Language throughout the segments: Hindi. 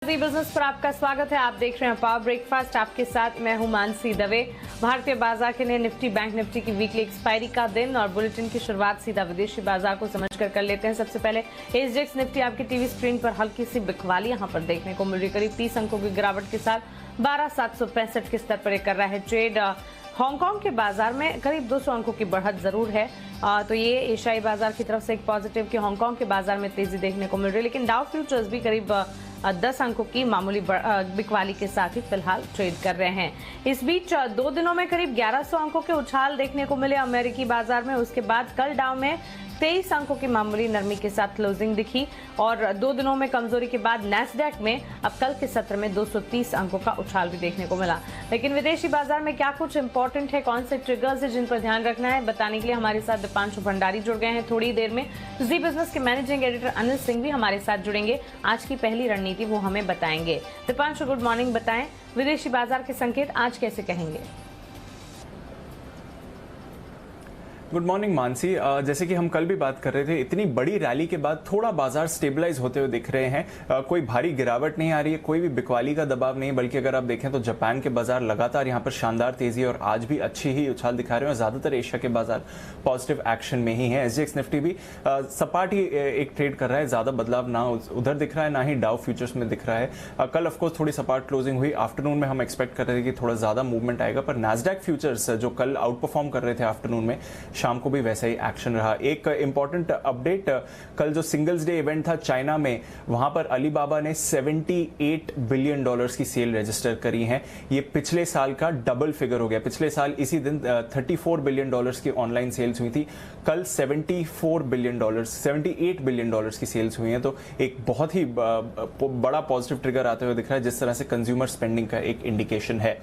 जी बिजनेस पर आपका स्वागत है। आप देख रहे हैं पावर ब्रेकफास्ट। आपके साथ मैं हूं मानसी दवे। भारतीय बाजार के लिए निफ्टी बैंक निफ्टी की वीकली एक्सपायरी का दिन और बुलेटिन की शुरुआत सीधा विदेशी बाजार को समझकर कर लेते हैं। सबसे पहले एसजीएक्स निफ्टी आपकी टीवी स्क्रीन पर हल्की सी बिकवाली यहां पर देखने को मिल रही, करीब 30 अंकों की गिरावट के साथ 12,765 के स्तर पर कर रहा है ट्रेड। हांगकांग के बाजार में करीब 200 अंकों की बढ़त जरूर है, तो ये एशियाई बाजार की तरफ से एक पॉजिटिव कि हांगकांग के बाजार में तेजी देखने को मिल रही है। लेकिन डाउ फ्यूचर्स भी करीब 10 अंकों की मामूली बिकवाली के साथ ही फिलहाल ट्रेड कर रहे हैं। इस बीच 2 दिनों में करीब 1100 अंकों के उछाल देखने को मिले अमेरिकी बाजार में। उसके बाद कल डाउ में 23 अंकों की मामूली नरमी के साथ क्लोजिंग दिखी और 2 दिनों में कमजोरी के बाद नैस्डैक में अब कल के सत्र में 230 अंकों का उछाल भी देखने को मिला। लेकिन विदेशी बाजार में क्या कुछ इंपॉर्टेंट है, कौन से ट्रिगर्स है जिन पर ध्यान रखना है, बताने के लिए हमारे साथ दीपांशु भंडारी जुड़ गए हैं। थोड़ी देर में जी बिजनेस के मैनेजिंग एडिटर अनिल सिंह भी हमारे साथ जुड़ेंगे। आज की पहली रणनीति वो हमें बताएंगे। Deepanshu, good morning. बताएं विदेशी बाजार के संकेत आज कैसे कहेंगे? Good morning Mansi. जैसे कि हम कल भी बात कर रहे थे, इतनी बड़ी रैली के बाद थोड़ा बाजार स्टेबलाइज होते हुए दिख रहे हैं। कोई भारी गिरावट नहीं आ रही है, कोई भी बिकवाली का दबाव नहीं, बल्कि अगर आप देखें तो जापान के बाजार लगातार यहाँ पर शानदार तेजी और आज भी अच्छी ही उछाल दिखा रहे हैं और ज्यादातर एशिया के बाजार पॉजिटिव एक्शन में ही है। एसजीएक्स निफ्टी भी सपाट ही एक ट्रेड कर रहा है, ज्यादा बदलाव ना उधर दिख रहा है ना ही डाउ फ्यूचर्स में दिख रहा है। कल ऑफकोर्स थोड़ी सपाट क्लोजिंग हुई, आफ्टरनून में हम एक्सपेक्ट कर रहे थे कि थोड़ा ज्यादा मूवमेंट आएगा, पर नैस्डैक फ्यूचर्स जो कल आउट परफॉर्म कर रहे थे आफ्टरनून में, शाम को भी वैसा ही एक्शन रहा। एक इंपॉर्टेंट अपडेट, कल जो सिंगल्स डे इवेंट था चाइना में, वहां पर अलीबाबा ने $78 बिलियन की सेल रजिस्टर करी है। ये पिछले साल का डबल फिगर हो गया। पिछले साल इसी दिन $34 बिलियन की ऑनलाइन सेल्स हुई थी, कल $78 बिलियन की सेल्स हुई है। तो एक बहुत ही बड़ा पॉजिटिव ट्रिगर आते हुए दिख रहा है, जिस तरह से कंज्यूमर स्पेंडिंग का एक इंडिकेशन है।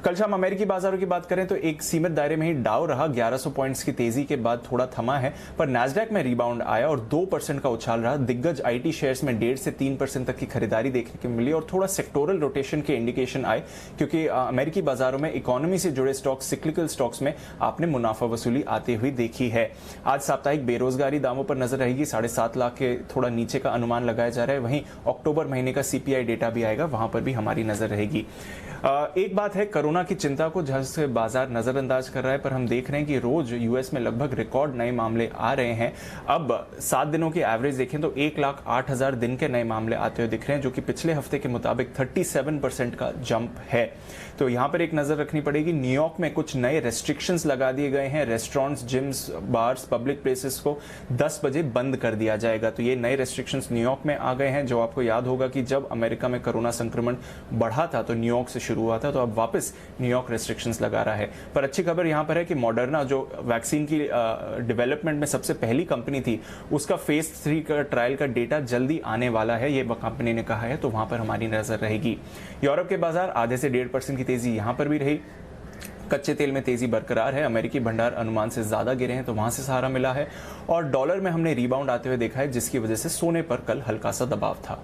कल शाम अमेरिकी बाजारों की बात करें तो एक सीमित दायरे में ही डाउ रहा, 1100 पॉइंट्स की तेजी के बाद थोड़ा थमा है, पर नैस्डैक में रिबाउंड आया और 2% का उछाल रहा। दिग्गज आईटी शेयर्स में 1.5 से 3% तक की खरीदारी देखने को मिली और थोड़ा सेक्टोरल रोटेशन के इंडिकेशन आए, क्योंकि अमेरिकी बाजारों में इकोनॉमी से जुड़े स्टॉक्स, सिक्लिकल स्टॉक्स में आपने मुनाफा वसूली आती हुई देखी है। आज साप्ताहिक बेरोजगारी दामों पर नजर रहेगी, 7.5 लाख के थोड़ा नीचे का अनुमान लगाया जा रहा है। वहीं अक्टूबर महीने का सीपीआई डेटा भी आएगा, वहां पर भी हमारी नजर रहेगी। एक बात है, कोरोना की चिंता को जहां से बाजार नजरअंदाज कर रहा है, पर हम देख रहे हैं कि रोज यूएस में लगभग रिकॉर्ड नए मामले आ रहे हैं। अब 7 दिनों की एवरेज देखें तो 1,08,000 दिन के नए मामले आते हुए दिख रहे हैं, जो कि पिछले हफ्ते के मुताबिक 37% का जंप है। तो यहां पर एक नजर रखनी पड़ेगी। न्यूयॉर्क में कुछ नए रेस्ट्रिक्शंस लगा दिए गए हैं। Restaurants, gyms, bars, public places को 10 बजे बंद कर दिया जाएगा। तो ये नए रेस्ट्रिक्शंस न्यूयॉर्क में आ गए हैं, जो आपको याद होगा कि जब अमेरिका में कोरोना संक्रमण बढ़ा था तो न्यूयॉर्क से शुरू हुआ था, तो अब वापस न्यूयॉर्क रेस्ट्रिक्शंस लगा रहा है। पर अच्छी खबर यहां पर है कि मॉडर्ना, जो वैक्सीन की डेवलपमेंट में सबसे पहली कंपनी थी, उसका फेज 3 का ट्रायल का डेटा जल्दी आने वाला है, ये कंपनी ने कहा है, तो वहां पर हमारी नजर रहेगी। यूरोप के बाजार आधे से 1.5% की तेजी यहां पर भी रही। कच्चे तेल में तेजी बरकरार है, अमेरिकी भंडार अनुमान से ज्यादा गिरे हैं, तो वहां से सहारा मिला है। और डॉलर में हमने रिबाउंड आते हुए देखा है, जिसकी वजह से सोने पर कल हल्का सा दबाव था।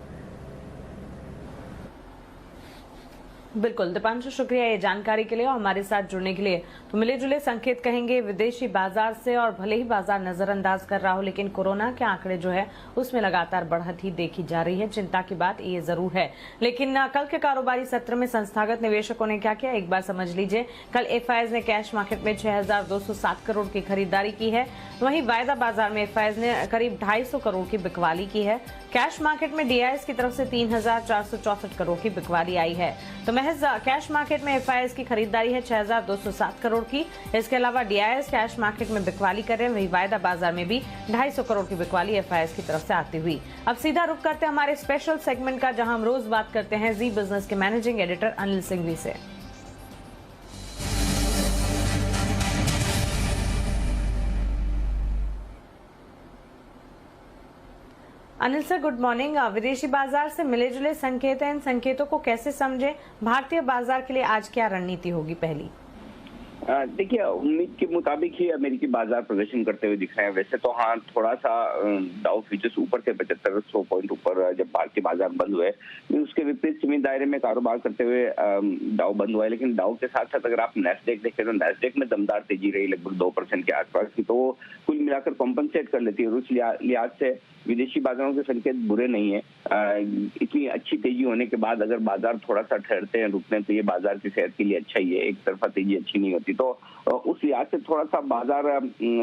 बिल्कुल दीपांशु, शुक्रिया ये जानकारी के लिए और हमारे साथ जुड़ने के लिए। तो मिले जुले संकेत कहेंगे विदेशी बाजार से, और भले ही बाजार नजरअंदाज कर रहा हो, लेकिन कोरोना के आंकड़े जो है उसमें लगातार बढ़त ही देखी जा रही है। चिंता की बात ये जरूर है। लेकिन कल के कारोबारी सत्र में संस्थागत निवेशकों ने क्या किया, एक बार समझ लीजिए। कल एफआईआईज ने कैश मार्केट में 6,207 करोड़ की खरीदारी की है। वहीं वायदा बाजार में एफआईआईज ने करीब 250 करोड़ की बिकवाली की है। कैश मार्केट में डीआईएस की तरफ से 3,464 करोड़ की बिकवाली आई है। तो महज कैश मार्केट में एफआईआईज की खरीदारी है 6,207 करोड़ की। इसके अलावा डीआईएस कैश मार्केट में बिकवाली कर रहे हैं, वही वायदा बाजार में भी 250 करोड़ की बिकवाली एफआईआईज की तरफ से आती हुई। अब सीधा रुख करते हैं हमारे स्पेशल सेगमेंट का, जहां हम रोज बात करते हैं जी बिजनेस के मैनेजिंग एडिटर अनिल सिंघवी से। Anil sir, good morning. विदेशी बाजार से मिले जुले संकेत हैं, इन संकेतों को कैसे समझें? भारतीय बाजार के लिए आज क्या रणनीति होगी? पहली देखिए, उम्मीद के मुताबिक ही अमेरिकी बाजार प्रदर्शन करते हुए दिख रहे हैं। वैसे तो हाँ, थोड़ा सा डाउ फ्यूचर्स ऊपर थे, 7500 पॉइंट ऊपर जब भारतीय बाजार बंद हुए। उसके विपरीत सीमित दायरे में कारोबार करते हुए डाउ बंद हुआ है। लेकिन डाउ के साथ साथ अगर आप नैस्डैक देखें तो नैस्डैक में दमदार तेजी रही, लगभग 2% के आसपास की, तो वो कुल मिलाकर कॉम्पनसेट कर लेती है। और उस लिहाज से विदेशी बाजारों के संकेत बुरे नहीं है। इतनी अच्छी तेजी होने के बाद अगर बाजार थोड़ा सा ठहरते हैं, रुकते हैं, तो ये बाजार की सेहत के लिए अच्छा ही है। एक तरफा तेजी अच्छी नहीं होती, तो उस लिहाज से थोड़ा सा बाजार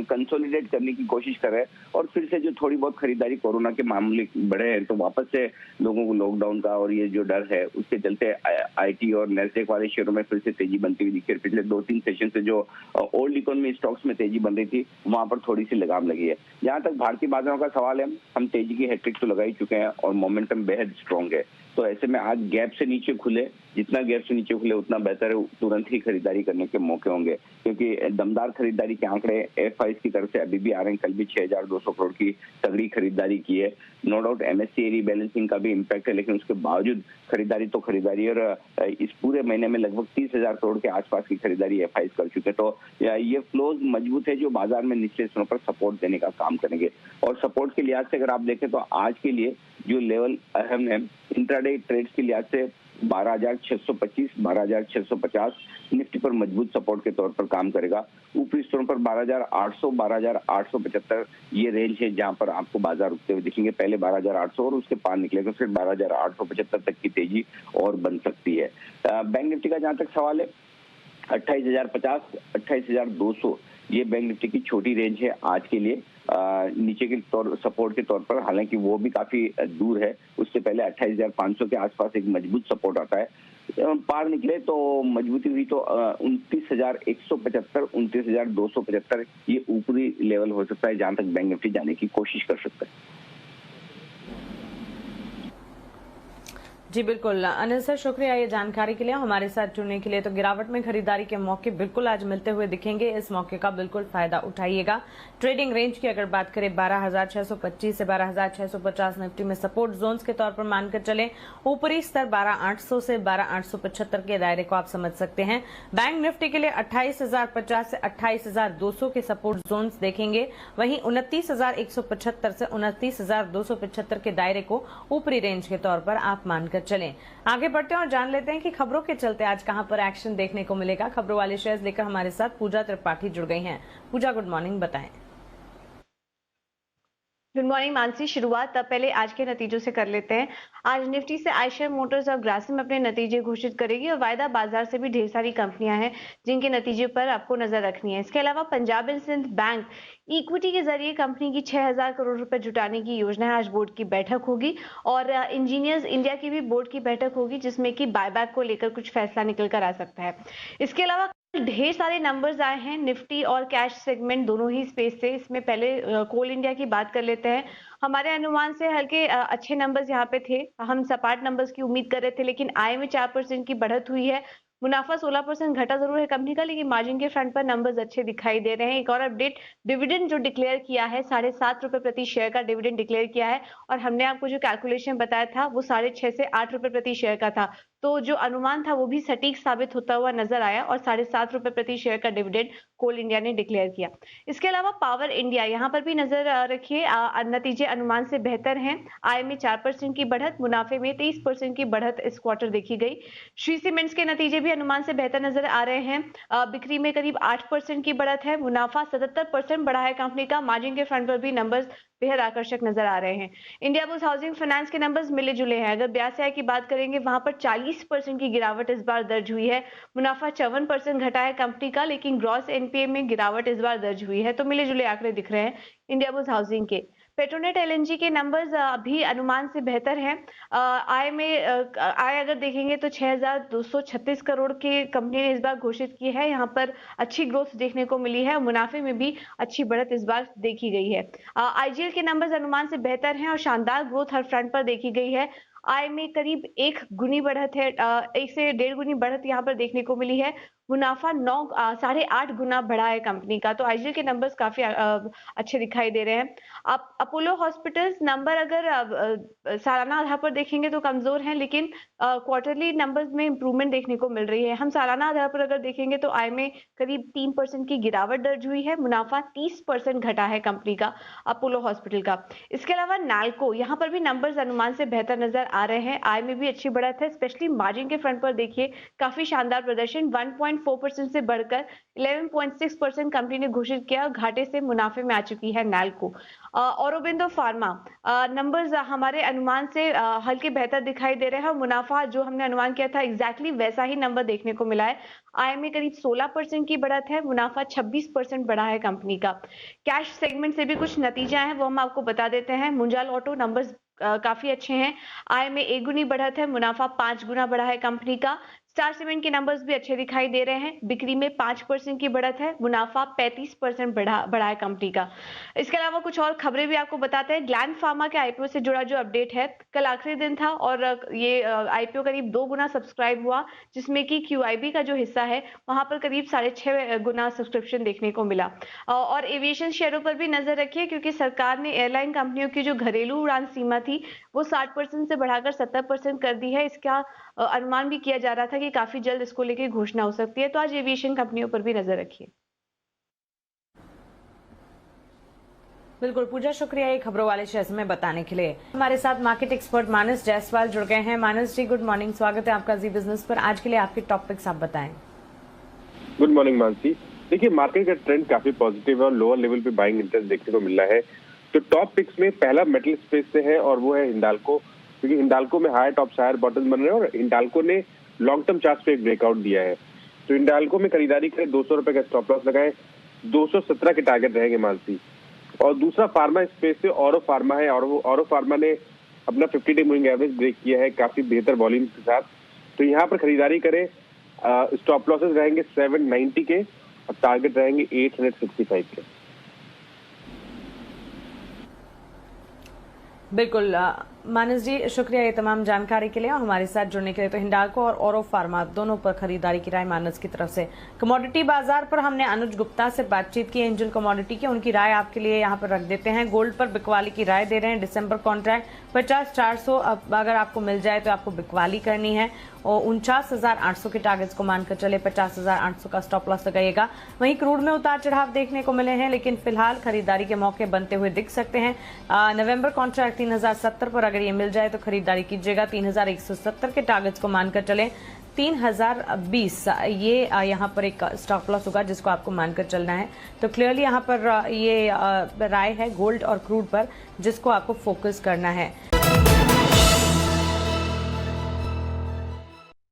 कंसोलिडेट करने की कोशिश कर रहे हैं। और फिर से जो थोड़ी बहुत खरीदारी कोरोना के मामले बढ़े हैं, तो वापस से लोगों को लॉकडाउन का और ये जो डर है उसके चलते आईटी और नैस्डैक वाले शेयरों में फिर से तेजी बनती हुई दिखी है। पिछले 2-3 सेशन से जो ओल्ड इकोनॉमी स्टॉक्स में तेजी बन रही थी, वहां पर थोड़ी सी लगाम लगी है। जहां तक भारतीय बाजारों का सवाल है, हम तेजी की हैट्रिक तो लगा ही चुके हैं और मोमेंटम बेहद स्ट्रॉन्ग है। तो ऐसे में आज गैप से नीचे खुले, जितना गैप से नीचे खुले उतना बेहतर है, तुरंत ही खरीदारी करने के मौके होंगे, क्योंकि दमदार खरीदारी के आंकड़े एफआईज की तरफ से अभी भी आ रहे हैं। कल भी 6200 करोड़ की तगड़ी खरीदारी की है। नो डाउट एमएससी रीबैलेंसिंग का भी इम्पैक्ट है, लेकिन उसके बावजूद खरीदारी तो खरीदारी। और इस पूरे महीने में लगभग 30,000 करोड़ के आसपास की खरीदारी एफआईज कर चुके हैं। तो ये फ्लोज मजबूत है, जो बाजार में निचले स्तरों पर सपोर्ट देने का काम करेंगे। और सपोर्ट के लिहाज से अगर आप देखें तो आज के लिए जो लेवल अहम है इंट्राडे ट्रेड्स के लिहाज से 12,625, 12,650 निफ्टी पर मजबूत सपोर्ट के तौर पर काम करेगा। ऊपरी स्तरों पर 12,800, 12,875 ये रेंज है जहां पर आपको बाजार रुकते हुए दिखेंगे। पहले 12,800 और उसके पार निकलेगा, फिर 12,875 तक की तेजी और बन सकती है। बैंक निफ्टी का जहां तक सवाल है, 28,050, 28,200 ये बैंक निफ्टी की छोटी रेंज है आज के लिए, नीचे के तौर सपोर्ट के तौर पर। हालांकि वो भी काफी दूर है, उससे पहले 28,500 के आसपास एक मजबूत सपोर्ट आता है। पार निकले तो मजबूती हुई तो 29,175, 29,275 ये ऊपरी लेवल हो सकता है जहां तक बैंक निफ्टी जाने की कोशिश कर सकता है। जी बिल्कुल अनिल सर, शुक्रिया ये जानकारी के लिए, हमारे साथ जुड़ने के लिए। तो गिरावट में खरीदारी के मौके बिल्कुल आज मिलते हुए दिखेंगे, इस मौके का बिल्कुल फायदा उठाइएगा। ट्रेडिंग रेंज की अगर बात करें 12,625 से 12,650 निफ्टी में सपोर्ट जोन्स के तौर पर मानकर चलें। ऊपरी स्तर 12,800 से 12,875 के दायरे को आप समझ सकते हैं। बैंक निफ्टी के लिए 28,050 से 28,200 के सपोर्ट जोन्स देखेंगे। वहीं 29,175 से 29,275 के दायरे को ऊपरी रेंज के तौर पर आप मानकर चलें। आगे बढ़ते हैं और जान लेते हैं कि खबरों के चलते आज कहां पर एक्शन देखने को मिलेगा। खबरों वाले शेयर्स लेकर हमारे साथ पूजा त्रिपाठी जुड़ गई हैं। पूजा, गुड मॉर्निंग, बताएं। Good morning Mansi. शुरुआत तब पहले आज के नतीजों से कर लेते हैं। आज निफ्टी से आयशर मोटर्स और ग्रासिम अपने नतीजे घोषित करेगी और वायदा बाजार से भी ढेर सारी कंपनियां हैं जिनके नतीजे पर आपको नजर रखनी है। इसके अलावा Punjab and Sind bank equity के जरिए कंपनी की 6,000 करोड़ रुपए जुटाने की योजना है। आज बोर्ड की बैठक होगी और इंजीनियर्स इंडिया की भी बोर्ड की बैठक होगी जिसमें कि बायबैक को लेकर कुछ फैसला निकल कर आ सकता है। इसके अलावा ढेर सारे नंबर्स आए हैं निफ्टी और कैश सेगमेंट दोनों ही स्पेस से। इसमें पहले कोल इंडिया की बात कर लेते हैं। हमारे अनुमान से हल्के अच्छे नंबर्स यहाँ पे थे। हम सपाट नंबर्स की उम्मीद कर रहे थे, लेकिन आय में 4% की बढ़त हुई है। मुनाफा 16% घटा जरूर है कंपनी का, लेकिन मार्जिन के फ्रंट पर नंबर्स अच्छे दिखाई दे रहे हैं। एक और अपडेट, डिविडेंड जो डिक्लेयर किया है 7.5 रुपए प्रति शेयर का डिविडेंड डिक्लेयर किया है और हमने आपको जो कैलकुलेशन बताया था वो 6.5 से 8 रुपए प्रति शेयर का था। तो जो अनुमान था वो भी सटीक साबित होता हुआ नजर आया और 7.5 रुपए प्रति शेयर का डिविडेंड कोल इंडिया ने डिक्लेयर किया। इसके अलावा पावर इंडिया, यहाँ पर भी नजर रखिए, नतीजे अनुमान से बेहतर हैं। आय में 4% की बढ़त, मुनाफे में 23% की बढ़त इस क्वार्टर देखी गई। श्री सीमेंट्स के नतीजे भी अनुमान से बेहतर नजर आ रहे हैं। बिक्री में करीब 8% की बढ़त है। मुनाफा 77% बढ़ा है कंपनी का। मार्जिन के फ्रंट पर भी नंबर्स बेहद आकर्षक नजर आ रहे हैं। इंडिया बुल्स हाउसिंग फाइनेंस के नंबर्स मिले जुले हैं। अगर ब्याज आय की बात करेंगे वहां पर 40% की गिरावट इस बार दर्ज हुई है। मुनाफा 54% घटा है कंपनी का, लेकिन ग्रॉस एनपीए में गिरावट इस बार दर्ज हुई है। तो मिले जुले आंकड़े दिख रहे हैं इंडिया बुल्स हाउसिंग के। पेट्रोनेट एलएनजी के नंबर्स अभी अनुमान से बेहतर हैं। आय अगर देखेंगे तो 6,236 करोड़ के कंपनी ने इस बार घोषित की है। यहाँ पर अच्छी ग्रोथ देखने को मिली है और मुनाफे में भी अच्छी बढ़त इस बार देखी गई है। आईजीएल के नंबर्स अनुमान से बेहतर हैं और शानदार ग्रोथ हर फ्रंट पर देखी गई है। आय में करीब 1 गुनी बढ़त है, 1 से 1.5 गुनी बढ़त यहाँ पर देखने को मिली है। मुनाफा 8.5 गुना बढ़ा है कंपनी का। तो आईजीएल के नंबर्स काफी अच्छे दिखाई दे रहे हैं। आप अपोलो हॉस्पिटल्स नंबर अगर सालाना आधार पर देखेंगे तो कमजोर हैं, लेकिन क्वार्टरली नंबर्स में इंप्रूवमेंट देखने को मिल रही है। हम सालाना आधार पर अगर देखेंगे तो आय में करीब 3% की गिरावट दर्ज हुई है। मुनाफा 30% घटा है कंपनी का, अपोलो हॉस्पिटल का। इसके अलावा नालको, यहाँ पर भी नंबर्स अनुमान से बेहतर नजर आ रहे हैं। आय में भी अच्छी बढ़त है, स्पेशली मार्जिन के फ्रंट पर देखिए काफी शानदार प्रदर्शन, 1.4% से बढ़कर 11.6% कंपनी ने घोषित किया। घाटे से मुनाफे में आ चुकी है नालको। औरोबिंदो फार्मा नंबर्स हमारे अनुमान से हल्के बेहतर दिखाई दे रहे हैं। मुनाफा जो हमने अनुमान किया था एग्जैक्टली वैसा ही नंबर देखने को मिला है। आय में करीब 16% की बढ़त है। मुनाफा 26% बढ़ा है कंपनी का। कैश सेगमेंट से भी कुछ नतीजे हैं, वो हम आपको बता देते हैं। मुंजाल ऑटो नंबर्स काफी अच्छे हैं। आय में 1 गुनी बढ़त है। मुनाफा 5 गुना बढ़ा है कंपनी का। स्टार सीमेंट के नंबर्स भी अच्छे दिखाई दे रहे हैं। बिक्री में 5% की बढ़त है। मुनाफा 35% बढ़ा है कंपनी का। इसके अलावा कुछ और खबरें भी आपको बताते हैं। ग्लैंड फार्मा के आईपीओ से जुड़ा जो अपडेट है, कल आखिरी दिन था और ये आईपीओ करीब 2 गुना सब्सक्राइब हुआ, जिसमें कि क्यूआईबी का जो हिस्सा है वहां पर करीब 6.5 गुना सब्सक्रिप्शन देखने को मिला। और एविएशन शेयरों पर भी नजर रखिए, क्योंकि सरकार ने एयरलाइन कंपनियों की जो घरेलू उड़ान सीमा थी वो 60% से बढ़ाकर 70% कर दी है। इसका अनुमान भी किया जा रहा था कि काफी जल्द इसको लेकर घोषणा हो सकती है। तो आज एविएशन कंपनियों पर भी नजर रखिए। बिल्कुल पूजा, शुक्रिया ये खबरों वाले शेयर में बताने के लिए। हमारे साथ मार्केट एक्सपर्ट मानस जायसवाल जुड़ गए हैं। मानस जी, गुड मॉर्निंग, स्वागत है आपका जी बिजनेस पर। आज के लिए आपके टॉपिक्स आप बताएं। Good morning Mansi. देखिए, मार्केट का ट्रेंड काफी पॉजिटिव है और लोअर लेवल पे बाइंग इंटरेस्ट देखने को मिल रहा है। तो टॉप पिक्स में पहला मेटल स्पेस से है और वो है हिंडाल्को, क्योंकि हिंडाल्को में हायर टॉप हायर बॉटम बन रहे हैं और हिंडाल्को ने लॉन्ग टर्म चार्ट पे एक ब्रेकआउट दिया है। तो हिंडाल्को में खरीदारी करें, 200 रुपए का स्टॉप लॉस लगाएं, 217 के टारगेट रहेंगे मानसी। और दूसरा फार्मा स्पेस से औरो फार्मा है और औरो फार्मा ने अपना 50 डे मूविंग एवरेज ब्रेक किया है काफी बेहतर वॉल्यूम के साथ। तो यहाँ पर खरीदारी करें, स्टॉप लॉसेस रहेंगे 790 के और टारगेट रहेंगे 865 के। बिल्कुल मानस जी, शुक्रिया ये तमाम जानकारी के लिए और हमारे साथ जुड़ने के लिए। तो हिंडाल्को और औरो फार्मा दोनों पर खरीदारी की राय मानस की तरफ से। कमोडिटी बाजार पर हमने अनुज गुप्ता से बातचीत की, एंजल कमोडिटी की, उनकी राय आपके लिए यहाँ पर रख देते हैं। गोल्ड पर बिकवाली की राय दे रहे हैं। दिसंबर कॉन्ट्रैक्ट 50,400 अगर आपको मिल जाए तो आपको बिकवाली करनी है और 49,800 के टारगेट्स को मानकर चले, 50,800 का स्टॉप लॉस लगाइएगा। वहीं क्रूड में उतार चढ़ाव देखने को मिले हैं, लेकिन फिलहाल खरीदारी के मौके बनते हुए दिख सकते हैं। नवंबर कॉन्ट्रैक्ट 3070 पर अगर ये मिल जाए तो खरीदारी कीजिएगा। 3170 के टारगेट्स को मानकर चले। 3020 ये यहाँ पर एक स्टॉप लॉस होगा जिसको आपको मानकर चलना है। तो क्लियरली यहाँ पर ये राय है गोल्ड और क्रूड पर, जिसको आपको फोकस करना है।